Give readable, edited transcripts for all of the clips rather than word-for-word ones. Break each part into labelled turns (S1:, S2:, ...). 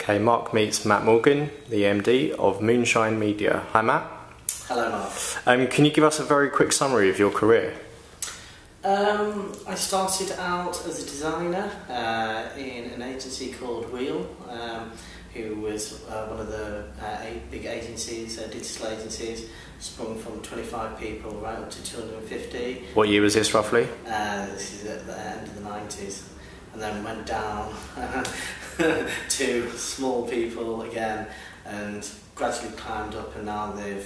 S1: Okay, Mark meets Matt Morgan, the MD of Moonshine Media. Hi Matt.
S2: Hello Mark.
S1: Can you give us a very quick summary of your career?
S2: I started out as a designer in an agency called Wheel, who was one of the big agencies, digital agencies, sprung from 25 people right up to 250.
S1: What year was this roughly?
S2: This is at the end of the 90s, and then went down to small people again, and gradually climbed up, and now they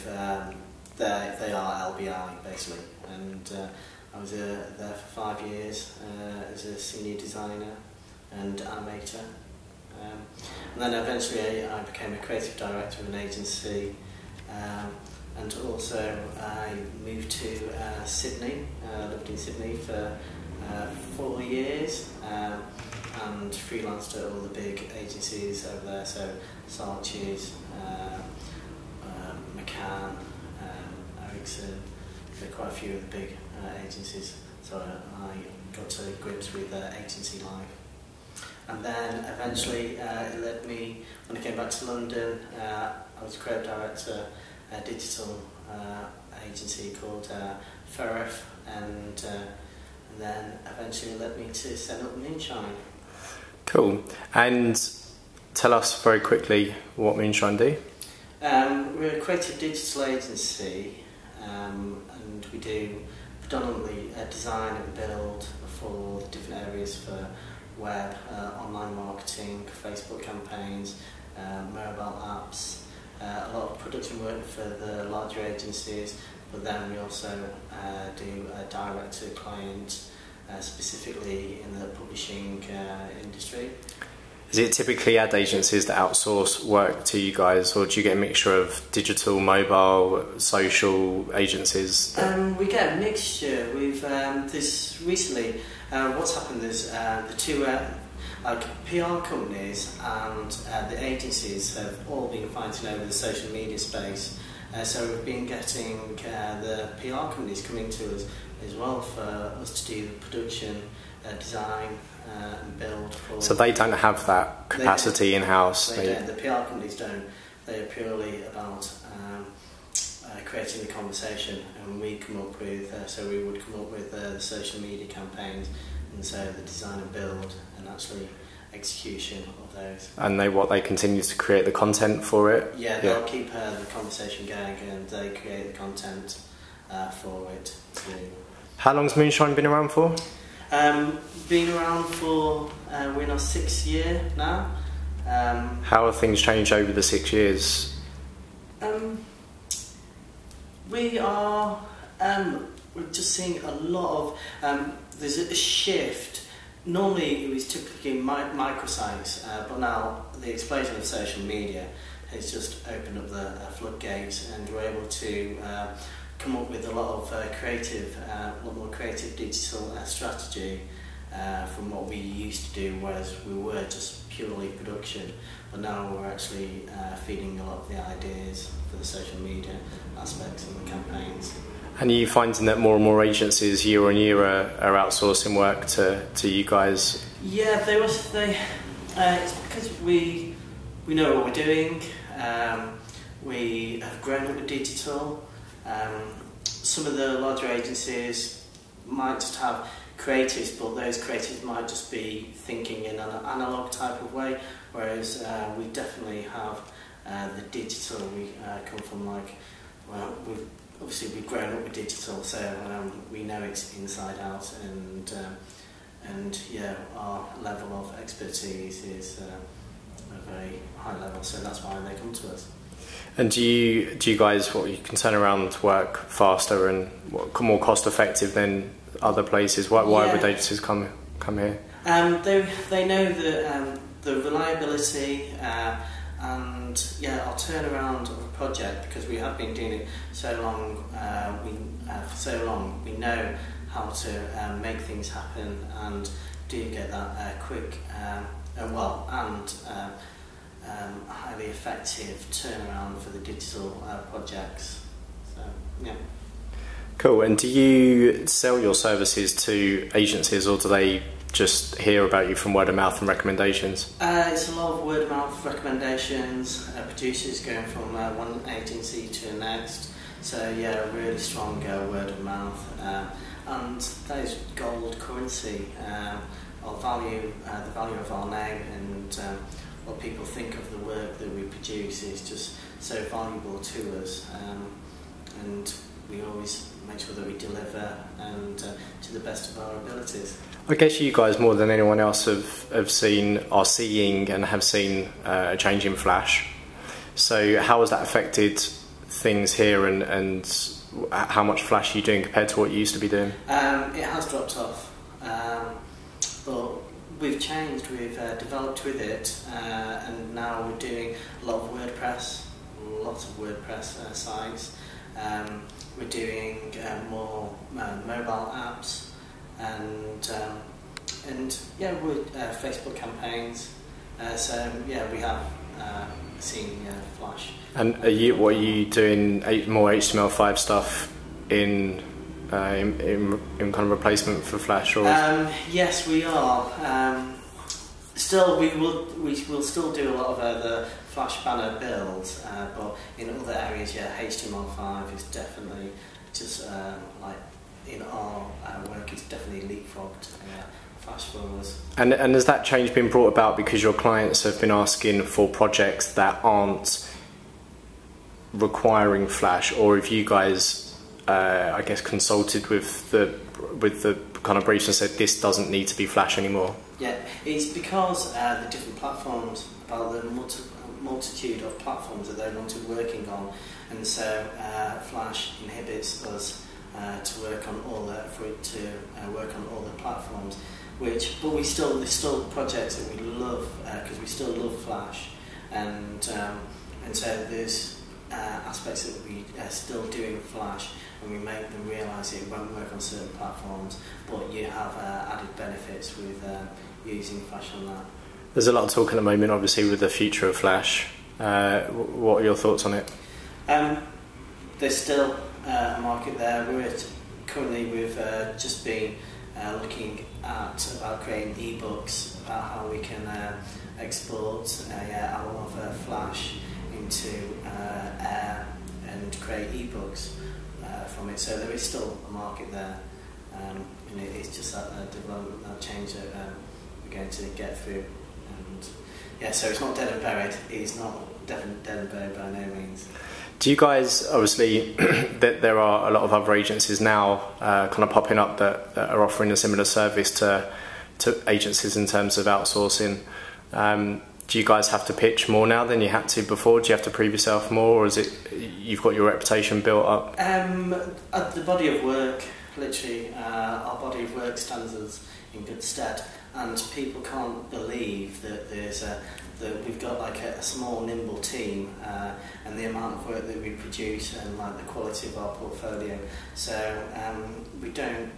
S2: are LBI basically. And I was there for 5 years as a senior designer and animator. And then eventually I became a creative director of an agency, and also I moved to Sydney. Lived in Sydney for 4 years, and freelanced at all the big agencies over there, so Saatchi's, McCann, Ericsson, quite a few of the big agencies. So I got to grips with agency life. And then eventually it led me, when I came back to London, I was creative director at a digital agency called Ferref, and then eventually it led me to set up Moonshine. Cool.
S1: And tell us very quickly what Moonshine do.
S2: We're a creative digital agency, and we do predominantly design and build for the different areas for web, online marketing, Facebook campaigns, mobile apps, a lot of production work for the larger agencies, but then we also do direct to client, specifically in the publishing industry.
S1: Is it typically ad agencies that outsource work to you guys, or do you get a mixture of digital, mobile, social agencies?
S2: We get a mixture. We've this recently. What's happened is the two PR companies and the agencies have all been fighting over the social media space. So we've been getting the PR companies coming to us as well for us to do the production, design, and build.
S1: So they don't have that capacity in-house?
S2: They don't. The PR companies don't. They're purely about creating the conversation, and we come up with, so we would come up with the social media campaigns, and so the design and build, and actually execution of those.
S1: And they continue to create the content for it?
S2: Yeah, they'll keep the conversation going, and they create the content for it too.
S1: How long's Moonshine been around for?
S2: Been around for, we're in our 6th year now.
S1: How have things changed over the 6 years?
S2: We're just seeing a lot of, there's a shift. Normally it was typically microsites, but now the explosion of social media has just opened up the floodgates, and we're able to come up with a lot of a lot more creative digital strategy from what we used to do, whereas we were just purely production. But now we're actually feeding a lot of the ideas for the social media aspects of the campaigns.
S1: And are you finding that more and more agencies year on year are outsourcing work to you guys?
S2: Yeah, it's because we know what we're doing. We have grown up with digital. Some of the larger agencies might just have creatives, but those creatives might just be thinking in an analog type of way, whereas we definitely have the digital. We come from we've grown up with digital, so we know it's inside out, and yeah, our level of expertise is a very high level, so that's why they come to us.
S1: And do you guys, you can turn around work faster and more cost effective than other places? Why would agencies come here?
S2: They know the reliability and our turnaround of a project, because we have been doing it so long. For so long, we know how to make things happen, and do get that quick and highly effective turnaround for the digital projects. So, yeah.
S1: Cool. And do you sell your services to agencies, or do they just hear about you from word of mouth and recommendations?
S2: It's a lot of word of mouth recommendations, producers going from one agency to the next. So yeah, really strong word of mouth, and that is gold currency. Our value, the value of our name, and what people think of the work that we produce is just so valuable to us. And we always make sure that we deliver and to the best of our abilities.
S1: I guess you guys, more than anyone else, are seeing and have seen a change in Flash. So how has that affected things here, and how much Flash are you doing compared to what you used to be doing?
S2: It has dropped off, but we've changed, we've developed with it, and now we're doing a lot of WordPress, lots of WordPress sites. We're doing more mobile apps, and yeah, we're Facebook campaigns. So yeah, we have seen Flash. And
S1: what are you doing? More HTML5 stuff in kind of replacement for Flash, or?
S2: Yes, we are. Still, we will still do a lot of the Flash banner builds, but in other areas, yeah, HTML5 is definitely just like in our work, it's definitely leapfrogged Flash for us.
S1: And has that change been brought about because your clients have been asking for projects that aren't requiring Flash, or have you guys, I guess, consulted with the kind of briefs and said this doesn't need to be Flash anymore?
S2: Yeah, it's because the different platforms, about the multitude of platforms that they're going to be working on, and so Flash inhibits us to work on all the platforms. But there's still projects that we love because we still love Flash, and so there's aspects that we are still doing Flash, and we make them realise it won't work on certain platforms, but you have added benefits with using Flash on that.
S1: There's a lot of talk at the moment, obviously, with the future of Flash. What are your thoughts on it?
S2: There's still a market there. We've just been looking at about creating ebooks, about how we can export a lot of Flash into Air and create ebooks from it. So there is still a market there, and it's just that development, that change that we're going to get through. And yeah, so it's not dead and buried. It's not definitely dead and buried by no means.
S1: Do you guys, obviously, there are a lot of other agencies now kind of popping up that are offering a similar service to agencies in terms of outsourcing. Do you guys have to pitch more now than you had to before? Do you have to prove yourself more, or is it you've got your reputation built up?
S2: The body of work, literally, our body of work stands us in good stead, and people can't believe that that we've got like a small, nimble team, and the amount of work that we produce, and like the quality of our portfolio. So we don't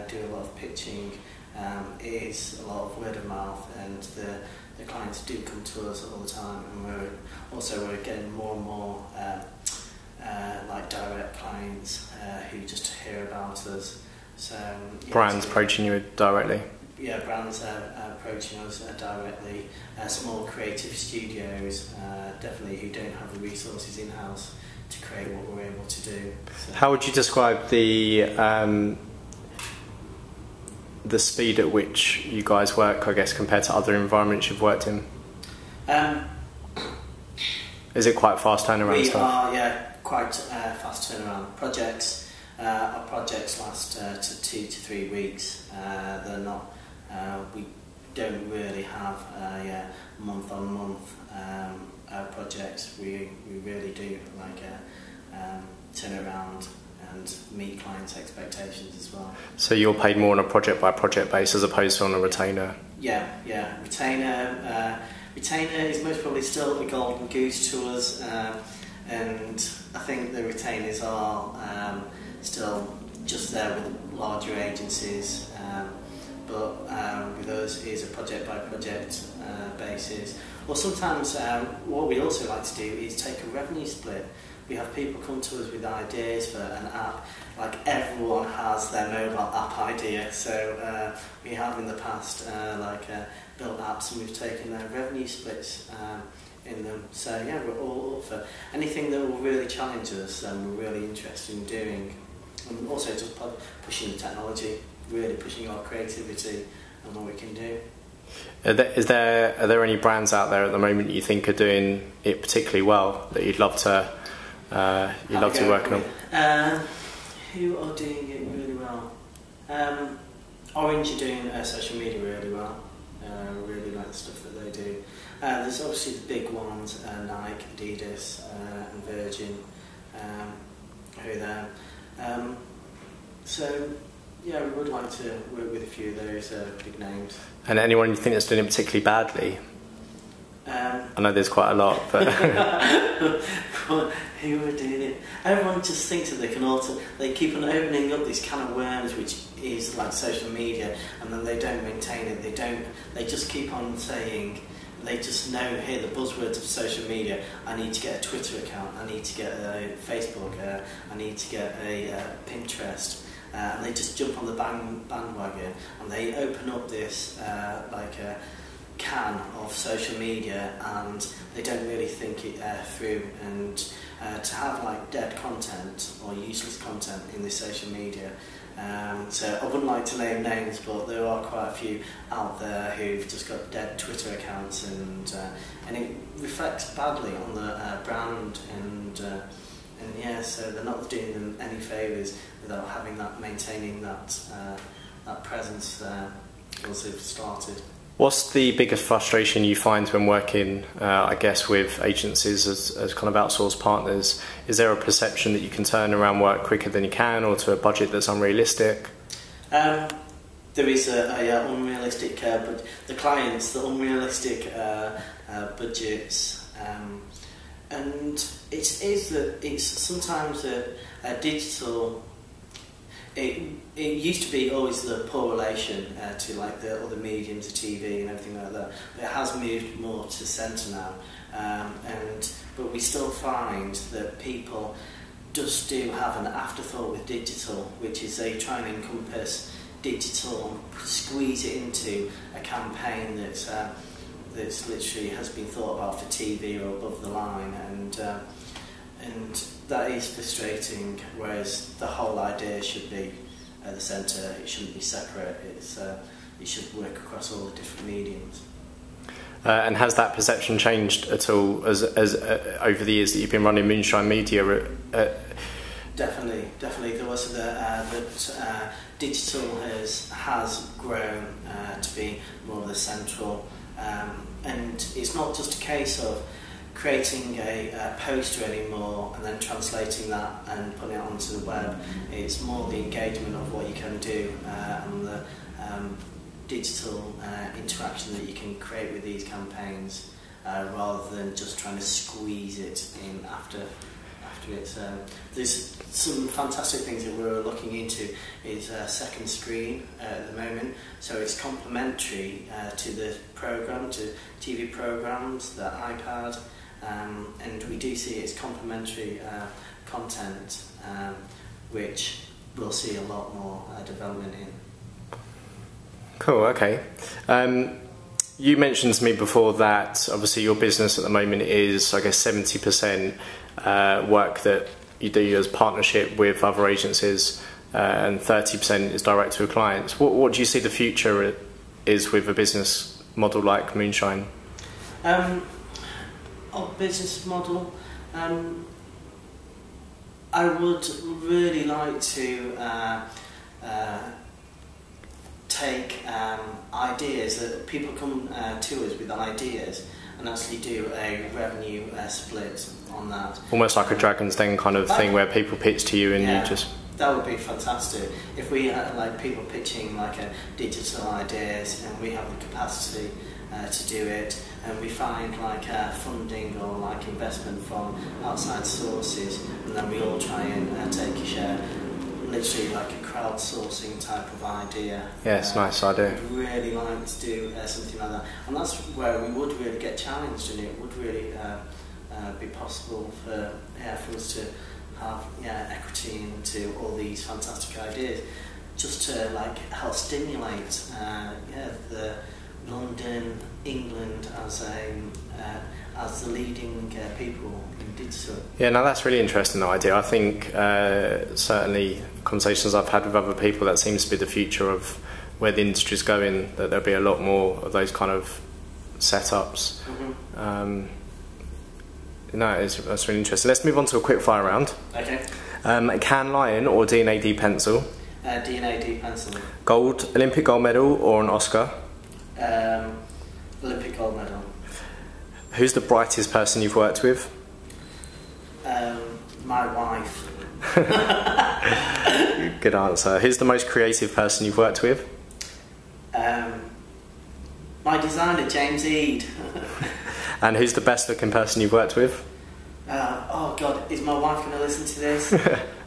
S2: do a lot of pitching. It is a lot of word of mouth, and the clients do come to us all the time, and we're getting more and more like direct clients who just hear about us. So yeah,
S1: brands approaching you directly.
S2: Yeah, brands approaching us directly. Small creative studios, definitely, who don't have the resources in house to create what we're able to do. So.
S1: How would you describe the speed at which you guys work, I guess, compared to other environments you've worked in? Is it quite fast turnaround stuff?
S2: We are, yeah, quite fast turnaround. Our projects last to 2 to 3 weeks. They're not. We don't really have month-on-month projects. We really do like turn around and meet clients' expectations as well.
S1: So you're paid more on a project-by-project basis as opposed to on a retainer?
S2: Yeah. Retainer is most probably still a golden goose to us, and I think the retainers are still just there with larger agencies, but with us it is a project-by-project basis. Or sometimes what we also like to do is take a revenue split we have people come to us with ideas for an app. Like everyone has their mobile app idea, so we have in the past built apps, and we've taken their revenue splits in them. So yeah, we're all up for anything that will really challenge us, and we're really interested in doing. And also just pushing the technology, really pushing our creativity and what we can do.
S1: Are there any brands out there at the moment you think are doing it particularly well that you'd love to work on?
S2: Who are doing it really well? Orange are doing social media really well. Really like the stuff that they do. There's obviously the big ones, Nike, Adidas, and Virgin, who are there. So yeah, we would like to work with a few of those big names.
S1: And anyone you think that's doing it particularly badly? I know there's quite a lot, but
S2: who are doing it? Everyone just thinks that they can they keep on opening up this can of worms, which is like social media, and then they don't maintain it. They just keep on saying, they just hear the buzzwords of social media. I need to get a Twitter account, I need to get a Facebook, I need to get a Pinterest. And they just jump on the bandwagon, and they open up this a can of social media, and they don't really think it through. And to have like dead content or useless content in this social media, so I wouldn't like to name names, but there are quite a few out there who've just got dead Twitter accounts, and it reflects badly on the brand, and yeah, so they're not doing them any favours without maintaining that presence once they've started.
S1: What's the biggest frustration you find when working, I guess, with agencies as kind of outsourced partners? Is there a perception that you can turn around work quicker than you can, or to a budget that's unrealistic?
S2: There is a unrealistic, but the clients, the unrealistic budgets, and it's sometimes a digital. It used to be always the poor relation to like the other mediums, the TV and everything like that. But it has moved more to centre now, but we still find that people just do have an afterthought with digital, which is they try and encompass digital and squeeze it into a campaign that's literally has been thought about for TV or above the line, and that is frustrating, whereas the whole idea should be at the centre. It shouldn't be separate. It should work across all the different mediums.
S1: And has that perception changed at all as over the years that you've been running Moonshine Media?
S2: Definitely. There was that digital has grown to be more of the central, and it's not just a case of creating a poster anymore and then translating that and putting it onto the web. It's more the engagement of what you can do and the digital interaction that you can create with these campaigns, rather than just trying to squeeze it in after it. There's some fantastic things that we're looking into. Is a second screen at the moment, so it's complementary to the program, to TV programs, the iPad. And we do see it's complementary content, which we'll see a lot more development in.
S1: Cool, okay. You mentioned to me before that obviously your business at the moment is, I guess, 70% work that you do as partnership with other agencies, and 30% is direct to clients. What do you see the future is with a business model like Moonshine?
S2: Our business model, I would really like to take ideas that people come to us with ideas and actually do a revenue split on that. Almost
S1: like a Dragon's Den kind of thing where people pitch to you and you just...
S2: That would be fantastic. If we had like people pitching like a digital ideas and we have the capacity to do it, and we find like funding or like investment from outside sources, and then we all try and take a share, literally like a crowdsourcing type of idea.
S1: Yeah, it's a nice idea.
S2: I'd really like to do something like that, and that's where we would really get challenged, and it would really be possible for us to have equity into all these fantastic ideas, just to like help stimulate the London, England as the leading people in digital.
S1: Yeah, no, that's really interesting, that idea. I think certainly conversations I've had with other people, that seems to be the future of where the industry's going, that there'll be a lot more of those kind of setups.
S2: Mm-hmm.
S1: That's really interesting. Let's move on to a quick fire round.
S2: Okay.
S1: Can Lion or D&AD pencil?
S2: D&AD pencil.
S1: Olympic gold medal or an Oscar?
S2: Olympic gold medal.
S1: Who's the brightest person you've worked with?
S2: My wife.
S1: Good answer. Who's the most creative person you've worked with?
S2: My designer, James Eade.
S1: And who's the best looking person you've worked with?
S2: Oh God, is my wife going to listen to this?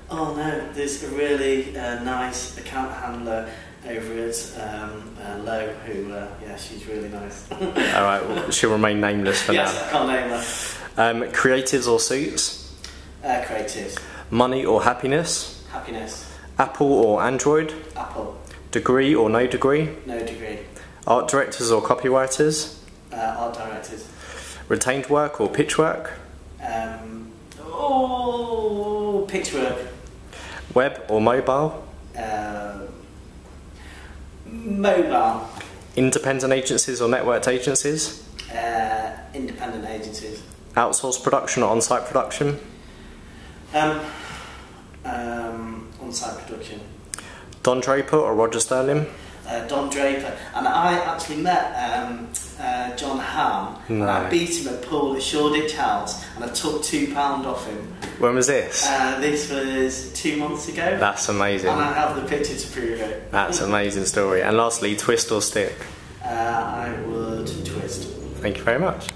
S2: Oh no, there's a really nice account handler over at Lowe who, she's really nice.
S1: Alright, well, she'll remain nameless for
S2: yes,
S1: now.
S2: I can't name her.
S1: Creatives or suits?
S2: Creatives.
S1: Money or happiness?
S2: Happiness.
S1: Apple or Android?
S2: Apple.
S1: Degree or no degree?
S2: No degree.
S1: Art directors or copywriters?
S2: Art directors.
S1: Retained work or pitch work?
S2: Pitch work.
S1: Web or mobile?
S2: Mobile.
S1: Independent agencies or networked agencies?
S2: Independent agencies.
S1: Outsourced production or on-site production?
S2: On-site production.
S1: Don Draper or Roger Sterling?
S2: Don Draper. And I actually met John Hamm,
S1: No.
S2: and I beat him at pool at Shoreditch House, and I took £2 off him.
S1: When was this?
S2: This was 2 months ago.
S1: That's amazing.
S2: And I have the picture to prove it.
S1: That's an amazing story. And lastly, twist or stick?
S2: I would twist.
S1: Thank you very much.